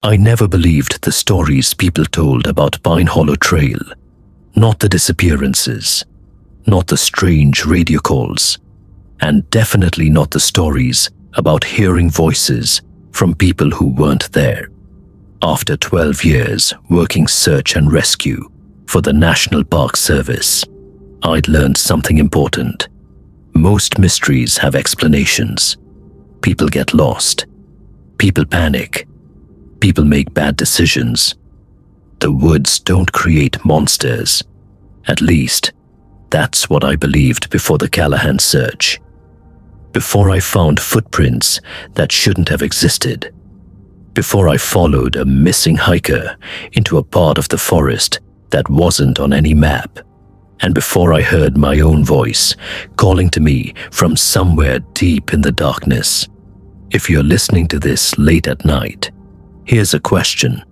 I never believed the stories people told about Pine Hollow Trail. Not the disappearances, not the strange radio calls, and definitely not the stories about hearing voices from people who weren't there. After 12 years working search and rescue for the National Park Service, I'd learned something important. Most mysteries have explanations. People get lost. People panic. People make bad decisions. The woods don't create monsters. At least, that's what I believed before the Callahan search. Before I found footprints that shouldn't have existed. Before I followed a missing hiker into a part of the forest that wasn't on any map. And before I heard my own voice calling to me from somewhere deep in the darkness. If you're listening to this late at night, here's a question.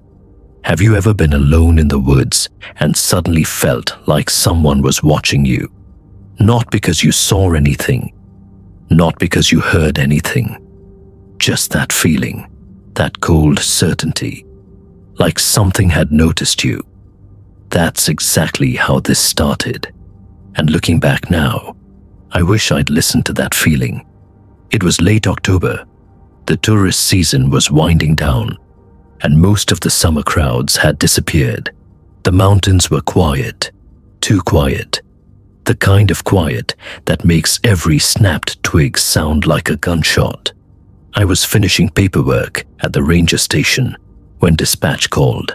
Have you ever been alone in the woods and suddenly felt like someone was watching you? Not because you saw anything, not because you heard anything, just that feeling, that cold certainty, like something had noticed you. That's exactly how this started. And looking back now, I wish I'd listened to that feeling. It was late October. The tourist season was winding down, and most of the summer crowds had disappeared. The mountains were quiet, too quiet. The kind of quiet that makes every snapped twig sound like a gunshot. I was finishing paperwork at the ranger station when dispatch called.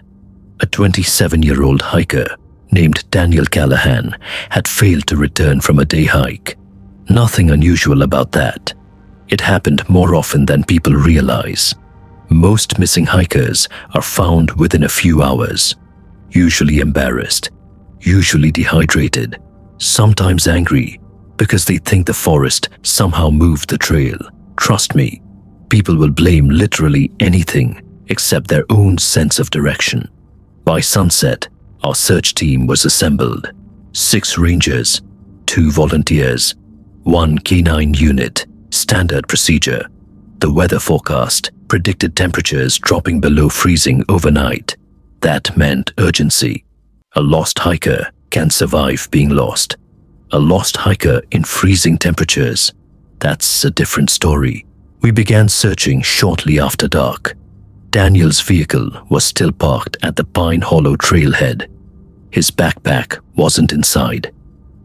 A 27-year-old hiker named Daniel Callahan had failed to return from a day hike. Nothing unusual about that. It happened more often than people realize. Most missing hikers are found within a few hours, usually embarrassed, usually dehydrated, sometimes angry because they think the forest somehow moved the trail. Trust me, people will blame literally anything except their own sense of direction. By sunset, our search team was assembled. 6 rangers, 2 volunteers, 1 canine unit, standard procedure. The weather forecast predicted temperatures dropping below freezing overnight. That meant urgency. A lost hiker can survive being lost. A lost hiker in freezing temperatures, that's a different story. We began searching shortly after dark. Daniel's vehicle was still parked at the Pine Hollow trailhead. His backpack wasn't inside.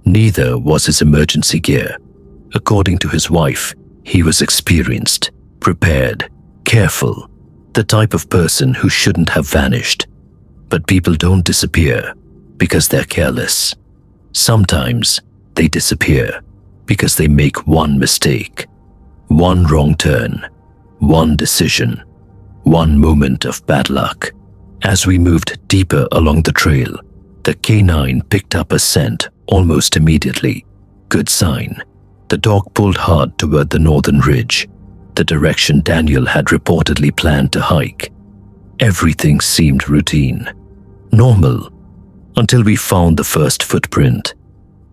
Neither was his emergency gear. According to his wife, he was experienced, prepared, careful, the type of person who shouldn't have vanished. But people don't disappear because they're careless. Sometimes they disappear because they make one mistake, one wrong turn, one decision, one moment of bad luck. As we moved deeper along the trail, the canine picked up a scent almost immediately. Good sign. The dog pulled hard toward the northern ridge, the direction Daniel had reportedly planned to hike. Everything seemed routine, normal, until we found the first footprint.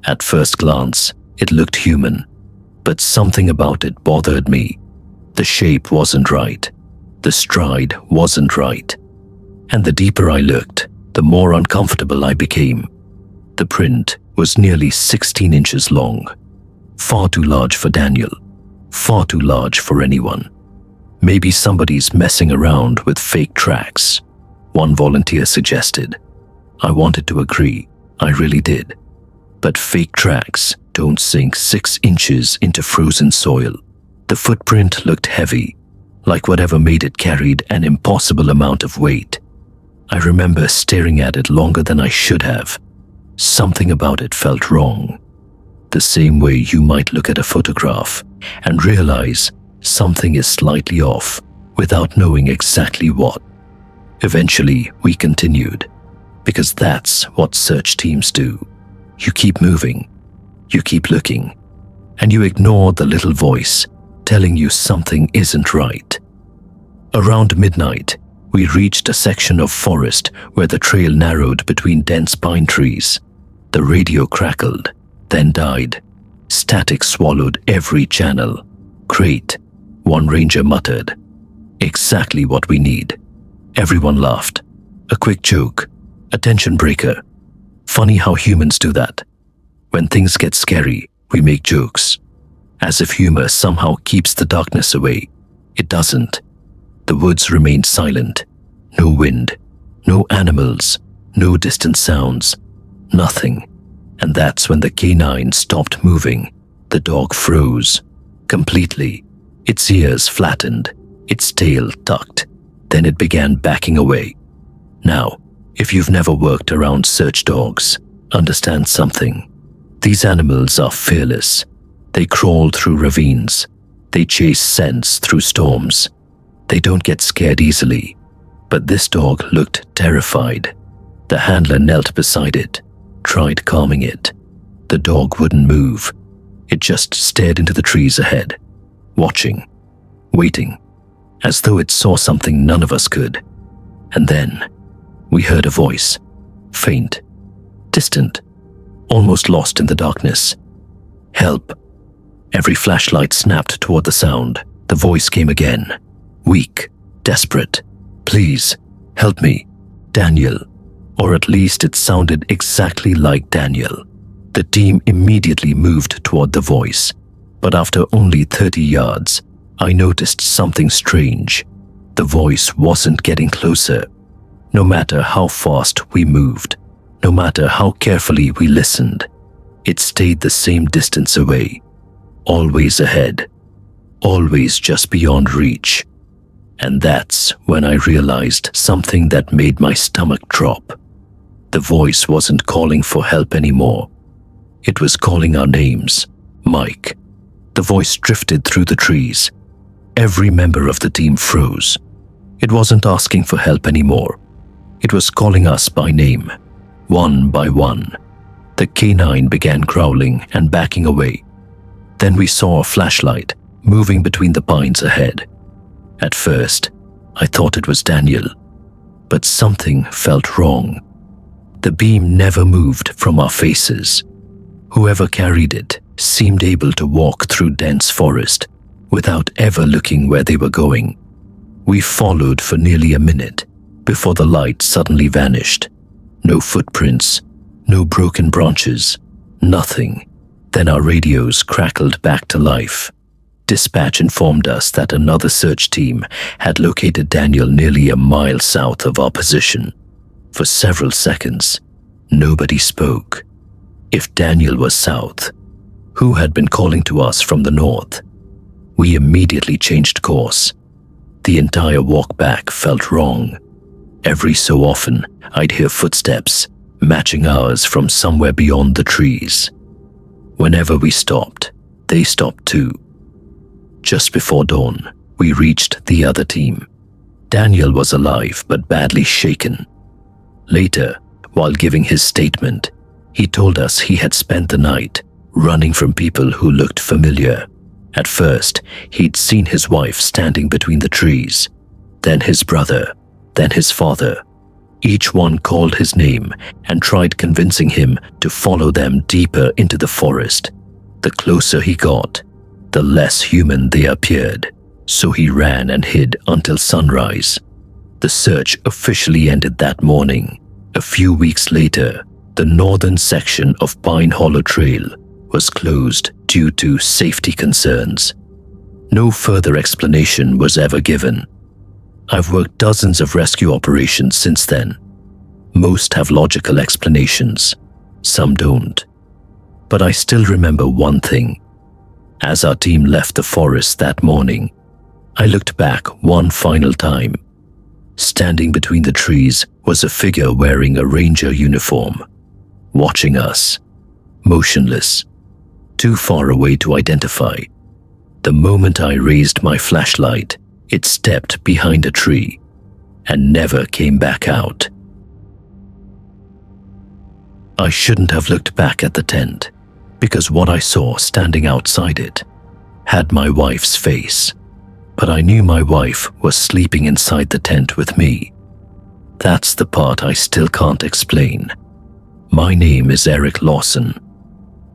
At first glance, it looked human, but something about it bothered me. The shape wasn't right. The stride wasn't right. And the deeper I looked, the more uncomfortable I became. The print was nearly 16 inches long. Far too large for Daniel. Far too large for anyone. Maybe somebody's messing around with fake tracks, one volunteer suggested. I wanted to agree, I really did. But fake tracks don't sink 6 inches into frozen soil. The footprint looked heavy, like whatever made it carried an impossible amount of weight. I remember staring at it longer than I should have. Something about it felt wrong. The same way you might look at a photograph and realize something is slightly off without knowing exactly what. Eventually, we continued, because that's what search teams do. You keep moving, you keep looking, and you ignore the little voice telling you something isn't right. Around midnight, we reached a section of forest where the trail narrowed between dense pine trees. The radio crackled, then died. Static swallowed every channel. Great, one ranger muttered. Exactly what we need. Everyone laughed. A quick joke, a tension breaker. Funny how humans do that. When things get scary, we make jokes. As if humor somehow keeps the darkness away. It doesn't. The woods remained silent. No wind, no animals, no distant sounds, nothing. And that's when the canine stopped moving. The dog froze. Completely. Its ears flattened, its tail tucked. Then it began backing away. Now, if you've never worked around search dogs, understand something. These animals are fearless. They crawl through ravines. They chase scents through storms. They don't get scared easily. But this dog looked terrified. The handler knelt beside it, tried calming it. The dog wouldn't move. It just stared into the trees ahead, watching, waiting, as though it saw something none of us could. And then, we heard a voice, faint, distant, almost lost in the darkness. Help. Every flashlight snapped toward the sound. The voice came again, weak, desperate. Please, help me, Daniel. Or at least it sounded exactly like Daniel. The team immediately moved toward the voice, but after only 30 yards, I noticed something strange. The voice wasn't getting closer. No matter how fast we moved, no matter how carefully we listened, it stayed the same distance away, always ahead, always just beyond reach. And that's when I realized something that made my stomach drop. The voice wasn't calling for help anymore. It was calling our names. Mike. The voice drifted through the trees. Every member of the team froze. It wasn't asking for help anymore. It was calling us by name, one by one. The canine began growling and backing away. Then we saw a flashlight moving between the pines ahead. At first, I thought it was Daniel, but something felt wrong. The beam never moved from our faces. Whoever carried it seemed able to walk through dense forest without ever looking where they were going. We followed for nearly a minute before the light suddenly vanished. No footprints, no broken branches, nothing. Then our radios crackled back to life. Dispatch informed us that another search team had located Daniel nearly a mile south of our position. For several seconds, nobody spoke. If Daniel was south, who had been calling to us from the north? We immediately changed course. The entire walk back felt wrong. Every so often, I'd hear footsteps, matching ours from somewhere beyond the trees. Whenever we stopped, they stopped too. Just before dawn, we reached the other team. Daniel was alive but badly shaken. Later, while giving his statement, he told us he had spent the night running from people who looked familiar. At first, he'd seen his wife standing between the trees, then his brother, then his father. Each one called his name and tried convincing him to follow them deeper into the forest. The closer he got, the less human they appeared, so he ran and hid until sunrise. The search officially ended that morning. A few weeks later, the northern section of Pine Hollow Trail was closed due to safety concerns. No further explanation was ever given. I've worked dozens of rescue operations since then. Most have logical explanations, some don't. But I still remember one thing. As our team left the forest that morning, I looked back one final time. Standing between the trees was a figure wearing a ranger uniform, watching us, motionless, too far away to identify. The moment I raised my flashlight, it stepped behind a tree and never came back out. I shouldn't have looked back at the tent, because what I saw standing outside it had my wife's face. But I knew my wife was sleeping inside the tent with me. That's the part I still can't explain. My name is Eric Lawson.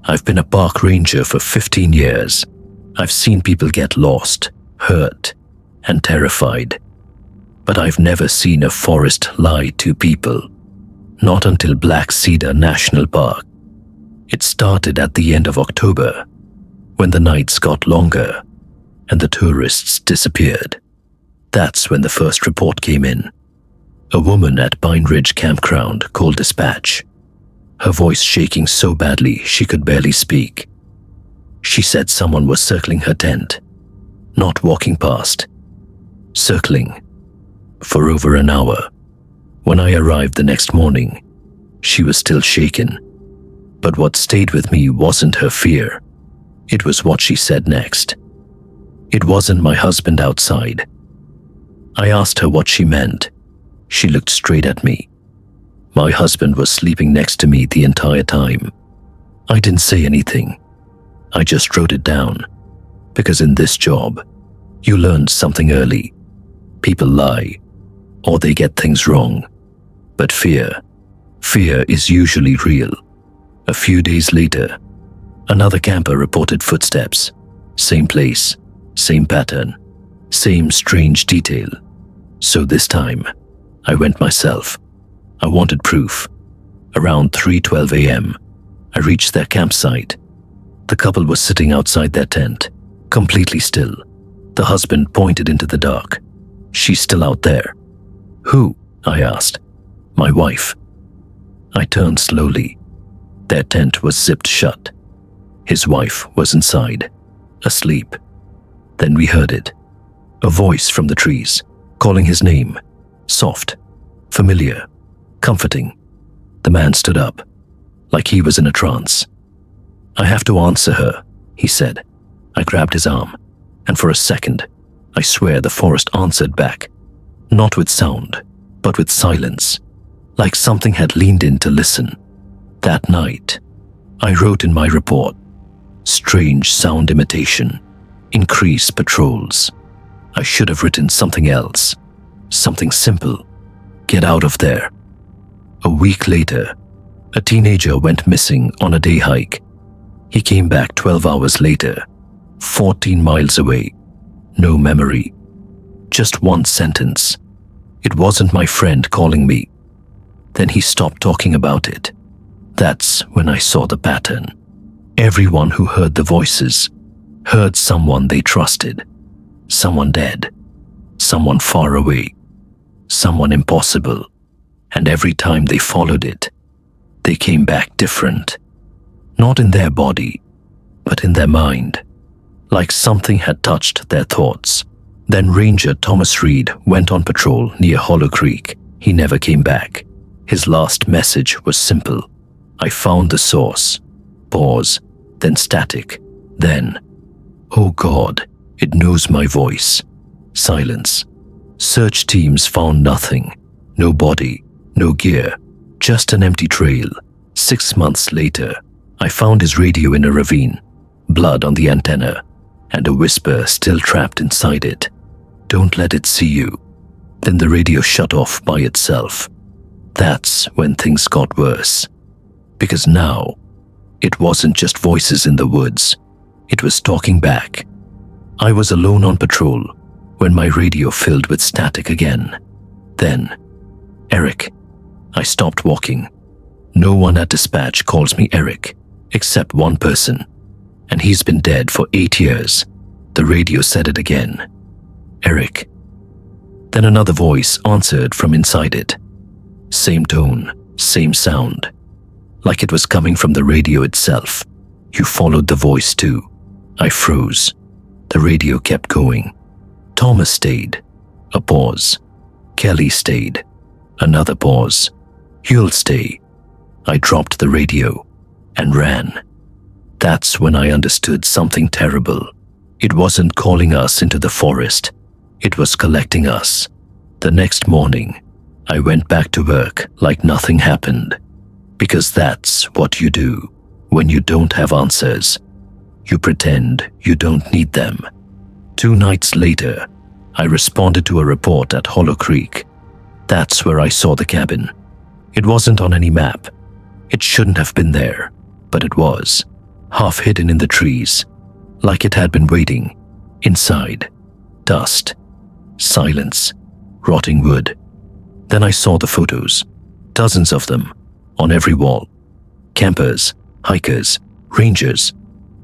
I've been a park ranger for 15 years. I've seen people get lost, hurt, and terrified. But I've never seen a forest lie to people. Not until Black Cedar National Park. It started at the end of October, when the nights got longer and the tourists disappeared. That's when the first report came in. A woman at Pine Ridge campground called dispatch, her voice shaking so badly she could barely speak. She said someone was circling her tent, not walking past, circling, for over an hour. When I arrived the next morning, she was still shaken. But what stayed with me wasn't her fear. It was what she said next. It wasn't my husband outside. I asked her what she meant. She looked straight at me. My husband was sleeping next to me the entire time. I didn't say anything. I just wrote it down. Because in this job, you learn something early. People lie, or they get things wrong. But fear is usually real. A few days later, another camper reported footsteps. Same place, same pattern, same strange detail. So this time, I went myself. I wanted proof. Around 3:12 a.m., I reached their campsite. The couple was sitting outside their tent, completely still. The husband pointed into the dark. She's still out there. Who? I asked. My wife. I turned slowly. Their tent was zipped shut. His wife was inside, asleep. Then we heard it. A voice from the trees, calling his name. Soft, familiar, comforting. The man stood up, like he was in a trance. I have to answer her, he said. I grabbed his arm, and for a second, I swear the forest answered back. Not with sound, but with silence, like something had leaned in to listen. That night, I wrote in my report, strange sound imitation, increased patrols. I should have written something else, something simple. Get out of there. A week later, a teenager went missing on a day hike. He came back 12 hours later, 14 miles away. No memory. Just one sentence. It wasn't my friend calling me. Then he stopped talking about it. That's when I saw the pattern. Everyone who heard the voices heard someone they trusted. Someone dead. Someone far away. Someone impossible. And every time they followed it, they came back different. Not in their body, but in their mind. Like something had touched their thoughts. Then Ranger Thomas Reed went on patrol near Hollow Creek. He never came back. His last message was simple. I found the source. Pause, then static, then, oh God, it knows my voice. Silence. Search teams found nothing. No body, no gear, just an empty trail. 6 months later, I found his radio in a ravine, blood on the antenna, and a whisper still trapped inside it. Don't let it see you. Then the radio shut off by itself. That's when things got worse. Because now, it wasn't just voices in the woods. It was talking back. I was alone on patrol when my radio filled with static again. Then, Eric. I stopped walking. No one at dispatch calls me Eric, except one person. And he's been dead for 8 years. The radio said it again. Eric. Then another voice answered from inside it. Same tone, same sound. Like it was coming from the radio itself. You followed the voice too. I froze. The radio kept going. Thomas stayed. A pause. Kelly stayed. Another pause. You'll stay. I dropped the radio and ran. That's when I understood something terrible. It wasn't calling us into the forest. It was collecting us. The next morning, I went back to work like nothing happened. Because that's what you do when you don't have answers. You pretend you don't need them. 2 nights later, I responded to a report at Hollow Creek. That's where I saw the cabin. It wasn't on any map. It shouldn't have been there, but it was, half hidden in the trees, like it had been waiting. Inside, dust, silence, rotting wood. Then I saw the photos, dozens of them, on every wall. Campers, hikers, rangers,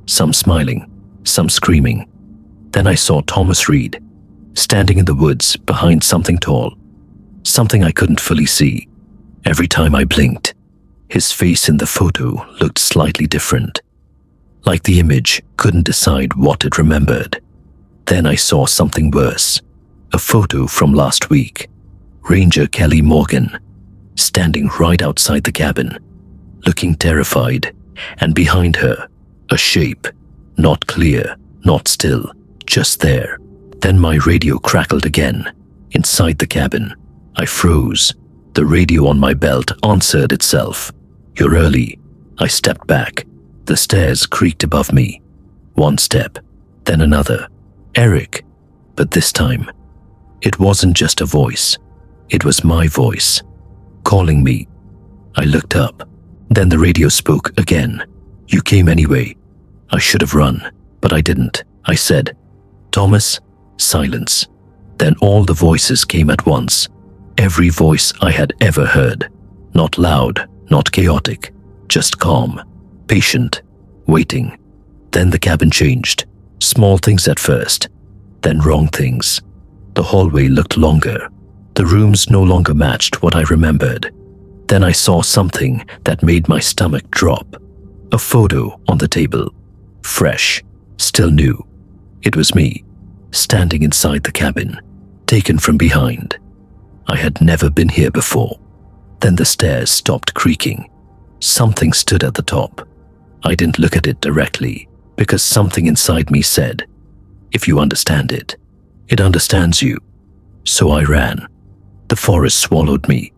some smiling, some screaming. Then I saw Thomas Reed, standing in the woods behind something tall, something I couldn't fully see. Every time I blinked, his face in the photo looked slightly different, like the image couldn't decide what it remembered. Then I saw something worse, a photo from last week. Ranger Kelly Morgan, standing right outside the cabin, looking terrified, and behind her, a shape, not clear, not still, just there. Then my radio crackled again, inside the cabin. I froze. The radio on my belt answered itself. "You're early." I stepped back. The stairs creaked above me. One step, then another. "Eric." But this time, it wasn't just a voice. It was my voice, calling me. I looked up. Then the radio spoke again. "You came anyway." I should have run, but I didn't. I said, "Thomas." Silence. Then all the voices came at once. Every voice I had ever heard. Not loud, not chaotic, just calm, patient, waiting. Then the cabin changed. Small things at first, then wrong things. The hallway looked longer. The rooms no longer matched what I remembered. Then I saw something that made my stomach drop. A photo on the table. Fresh, still new. It was me, standing inside the cabin, taken from behind. I had never been here before. Then the stairs stopped creaking. Something stood at the top. I didn't look at it directly, because something inside me said, "If you understand it, it understands you." So I ran. The forest swallowed me.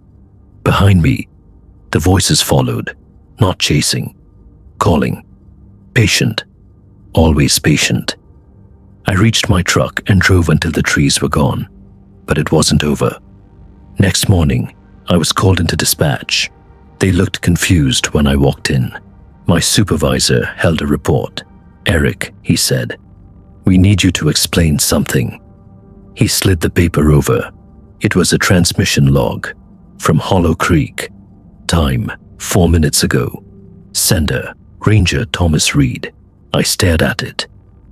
Behind me, the voices followed, not chasing, calling. Patient, always patient. I reached my truck and drove until the trees were gone. But it wasn't over. Next morning, I was called into dispatch. They looked confused when I walked in. My supervisor held a report. "Eric," he said, "we need you to explain something." He slid the paper over. It was a transmission log from Hollow Creek. Time, 4 minutes ago. Sender, Ranger Thomas Reed. I stared at it.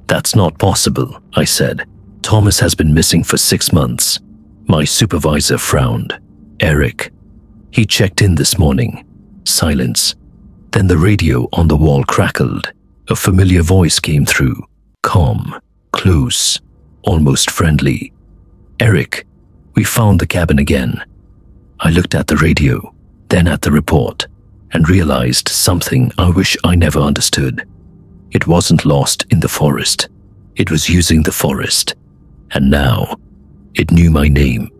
"That's not possible," I said. "Thomas has been missing for 6 months. My supervisor frowned. "Eric." He checked in this morning. Silence. Then the radio on the wall crackled. A familiar voice came through. Calm, close, almost friendly. "Eric, we found the cabin again." I looked at the radio, then at the report, and realized something I wish I never understood. It wasn't lost in the forest. It was using the forest. And now, it knew my name.